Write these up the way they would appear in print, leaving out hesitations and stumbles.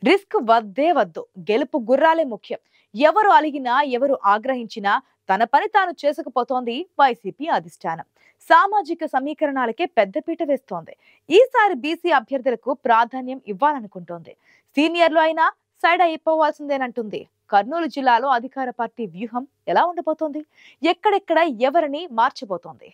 Risk వద్దే వద్దు, గెలుపు గుర్రాలే ముఖ్యం. ఎవరు అలిగినా, ఎవరు ఆగ్రహించినా తన పని తాను చేసుకుపోతోంది వైసీపీ అధిష్టానం. సామాజిక సమీకరణాలకే పెద్దపీట వేస్తోంది. ఈసారి బీసీ అభ్యర్థులకు ప్రాధాన్యం ఇవ్వాలనుకుంటోంది. సీనియర్లు అయినా సైడ్ అయిపోవాల్సిందేనంటుంది. కర్నూలు జిల్లాలో అధికార పార్టీ వ్యూహం ఎలా ఉండబోతోంది? ఎక్కడెక్కడ ఎవరిని మార్చబోతోంది?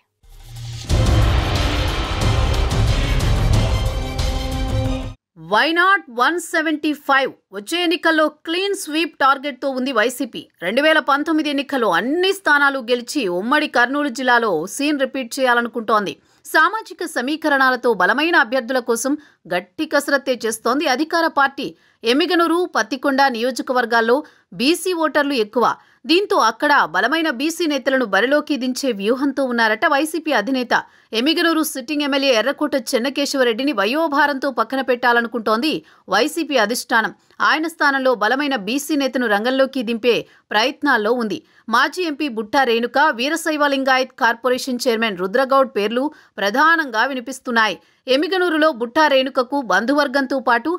వైనాట్ 175 వచ్చే ఎన్నికల్లో క్లీన్ స్వీప్ టార్గెట్తో ఉంది వైసీపీ. 2019 ఎన్నికల్లో అన్ని స్థానాలు గెలిచి ఉమ్మడి కర్నూలు జిల్లాలో సీన్ రిపీట్ చేయాలనుకుంటోంది. సామాజిక సమీకరణాలతో బలమైన అభ్యర్థుల కోసం గట్టి కసరత్తే చేస్తోంది అధికార పార్టీ. ఎమ్మిగనూరు, పత్తికొండ నియోజకవర్గాల్లో బీసీ ఓటర్లు ఎక్కువ. దీంతో అక్కడ బలమైన బీసీ నేతలను బరిలోకి దించే వ్యూహంతో ఉన్నారట వైసీపీ అధినేత. ఎమ్మిగనూరు సిట్టింగ్ ఎమ్మెల్యే ఎర్రకోట చెన్నకేశవరెడ్డిని వయోభారంతో పక్కన పెట్టాలనుకుంటోంది వైసీపీ అధిష్టానం. ఆయన స్థానంలో బలమైన బీసీ నేతను రంగంలోకి దింపే ప్రయత్నాల్లో ఉంది. మాజీ ఎంపీ బుట్టా రేణుక, వీరశైవ లింగాయత్ కార్పొరేషన్ చైర్మన్ రుద్రగౌడ్ పేర్లు ప్రధానంగా వినిపిస్తున్నాయి. ఎమ్మిగనూరులో బుట్టా రేణుకకు బంధువర్గంతో పాటు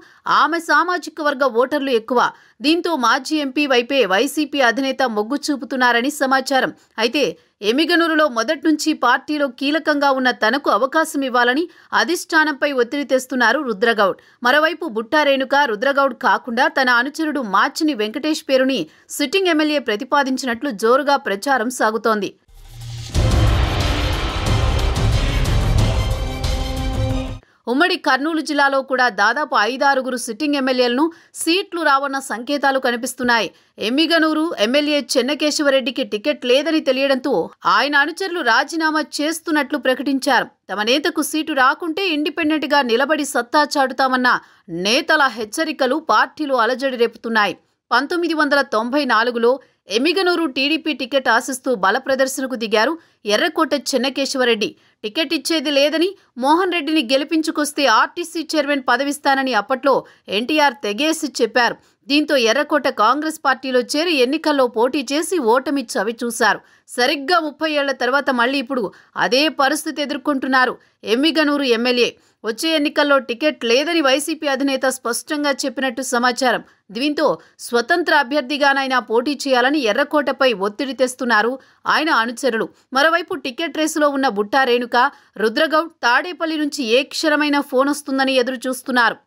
ఆమె సామాజిక వర్గ ఓటర్లు ఎక్కువ. దీంతో మాజీ ఎంపీ వైపే వైసీపీ అధినేత మొగ్గు చూపుతున్నారని సమాచారం. అయితే ఎమ్మిగనూరులో మొదటి నుంచి పార్టీలో కీలకంగా ఉన్న తనకు అవకాశం ఇవ్వాలని అధిష్టానంపై ఒత్తిడి తెస్తున్నారు రుద్రగౌడ్. మరోవైపు బుట్టా రేణుక, రుద్రగౌడ్ కాకుండా తన అనుచరుడు మాచిని వెంకటేష్ పేరుని సిట్టింగ్ ఎమ్మెల్యే ప్రతిపాదించినట్లు జోరుగా ప్రచారం సాగుతోంది. ఉమ్మడి కర్నూలు జిల్లాలో కూడా దాదాపు 5-6 సిట్టింగ్ ఎమ్మెల్యేలను సీట్లు రావన్న సంకేతాలు కనిపిస్తున్నాయి. ఎమ్మిగనూరు ఎమ్మెల్యే చెన్నకేశవరెడ్డికి టికెట్ లేదని తెలియడంతో ఆయన అనుచరులు రాజీనామా చేస్తున్నట్లు ప్రకటించారు. తమ నేతకు సీటు రాకుంటే ఇండిపెండెంట్ గా నిలబడి సత్తా చాటుతామన్న నేతల హెచ్చరికలు పార్టీలో అలజడి రేపుతున్నాయి. 1994లో ఎమ్మిగనూరు టీడీపీ టికెట్ ఆశిస్తూ బల ప్రదర్శనకు దిగారు ఎర్రకోట చెన్నకేశవరెడ్డి. టికెట్ ఇచ్చేది లేదని, మోహన్ రెడ్డిని గెలిపించుకొస్తే ఆర్టీసీ చైర్మన్ పదవిస్తానని అప్పట్లో ఎన్టీఆర్ తెగేసి చెప్పారు. దీంతో ఎర్రకోట కాంగ్రెస్ పార్టీలో చేరి ఎన్నికల్లో పోటీ చేసి ఓటమి చవిచూశారు. సరిగ్గా 30 ఏళ్ల తర్వాత మళ్లీ ఇప్పుడు అదే పరిస్థితి ఎదుర్కొంటున్నారు ఎమ్మిగనూరు ఎమ్మెల్యే. వచ్చే ఎన్నికల్లో టికెట్ లేదని వైసీపీ అధినేత స్పష్టంగా చెప్పినట్టు సమాచారం. దీంతో స్వతంత్ర అభ్యర్థిగానైనా పోటీ చేయాలని ఎర్రకోటపై ఒత్తిడి తెస్తున్నారు ఆయన అనుచరులు. మరోవైపు టికెట్ రేసులో ఉన్న బుట్టా రేణుక, రుద్రగౌడ్ తాడేపల్లి నుంచి ఏ క్షణమైన ఫోన్ వస్తుందని ఎదురు చూస్తున్నారు.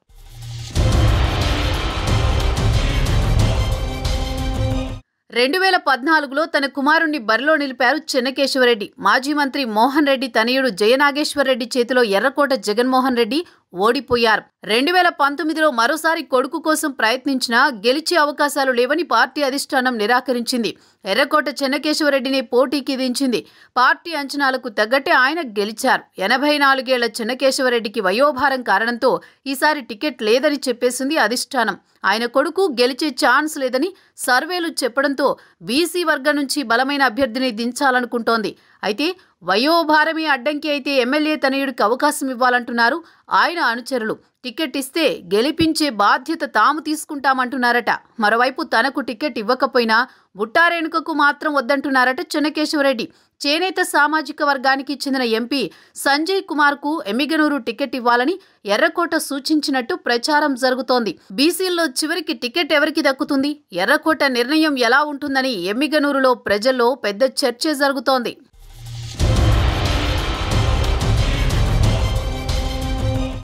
2014లో తన కుమారుణ్ణి బరిలో నిలిపారు చెన్నకేశవరెడ్డి. మాజీ మంత్రి మోహన్ రెడ్డి తనయుడు జయనాగేశ్వర్ రెడ్డి చేతిలో ఎర్రకోట జగన్మోహన్ రెడ్డి ఓడిపోయారు. 2019లో మరోసారి కొడుకు కోసం ప్రయత్నించినా గెలిచే అవకాశాలు లేవని పార్టీ అధిష్టానం నిరాకరించింది. ఎర్రకోట చెన్నకేశవరెడ్డిని పోటీకి దించింది. పార్టీ అంచనాలకు తగ్గట్టే ఆయన గెలిచారు. 84 ఏళ్ల చెన్నకేశవరెడ్డికి వయోభారం కారణంతో ఈసారి టికెట్ లేదని చెప్పేసింది అధిష్టానం. ఆయన కొడుకు గెలిచే ఛాన్స్ లేదని సర్వేలు చెప్పడంతో బీసీ వర్గం నుంచి బలమైన అభ్యర్థిని దించాలనుకుంటోంది. అయితే వయోభారమే అడ్డంకి అయితే ఎమ్మెల్యే తనయుడికి అవకాశం ఇవ్వాలంటున్నారు ఆయన అనుచరులు. టికెట్ ఇస్తే గెలిపించే బాధ్యత తాము తీసుకుంటామంటున్నారట. మరోవైపు తనకు టికెట్ ఇవ్వకపోయినా బుట్టా రేణుకకు మాత్రం వద్దంటున్నారట చెన్నకేశవరెడ్డి. చేనేత సామాజిక వర్గానికి చెందిన ఎంపీ సంజయ్ కుమార్కు ఎమ్మిగనూరు టికెట్ ఇవ్వాలని ఎర్రకోట సూచించినట్టు ప్రచారం జరుగుతోంది. బీసీల్లో చివరికి టికెట్ ఎవరికి దక్కుతుంది? ఎర్రకోట నిర్ణయం ఎలా ఉంటుందని ఎమ్మిగనూరులో ప్రజల్లో పెద్ద చర్చ జరుగుతోంది.